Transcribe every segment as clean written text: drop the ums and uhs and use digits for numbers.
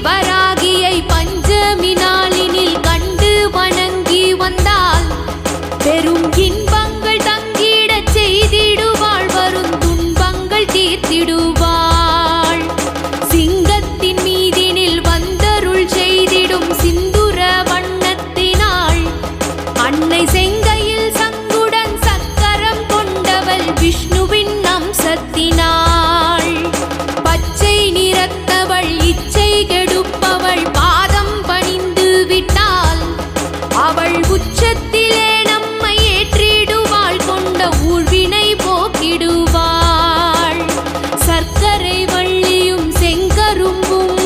வராகியை பஞ்சமி நாளினில் கண்டு வணங்கி வந்தால் பெரும் இன்பங்கள் தங்கிடச் செய்திடுவாள், வரும் துன்பங்கள் தீர்த்திடுவாள். சிங்கத்தின் மீதினில் வந்தருள் செய்திடும் சிந்துர வண்ணத்தினாள், அன்னை செங்கையில் சங்குடன் சக்கரம் கொண்டவள் விஷ்ணுவின் அம்சத்தினாள். பச்சை நிறத்தவள் இச்சை கெடுப்பவள், பாதம் பணிந்து விட்டால் அவள் உச்சத்திலே நம்மை ஏற்றிடுவாள், கொண்ட ஊழ்வினை போக்கிடுவாள். சர்க்கரை வள்ளியும் செங்கரும்பும்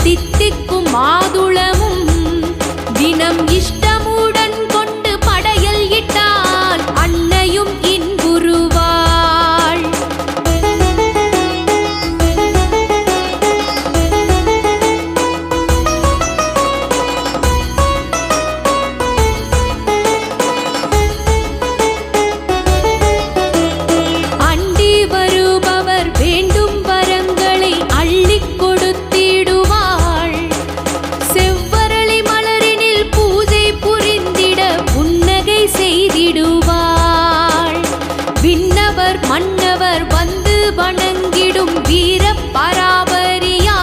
தித்திக்கும் மாதுளமும் தினம் இஷ்டமுடன் கொண்டு படையல் இட்டால் அன்னையும் இன்புறுவாள். அண்டி வருபவர் வேண்டும் வரங்களை அள்ளிக் கொடுத்திடுவாள். செவ்வரளி மலரினில் பூஜை புரிந்திட புன்னகை செய்திடுவாள்.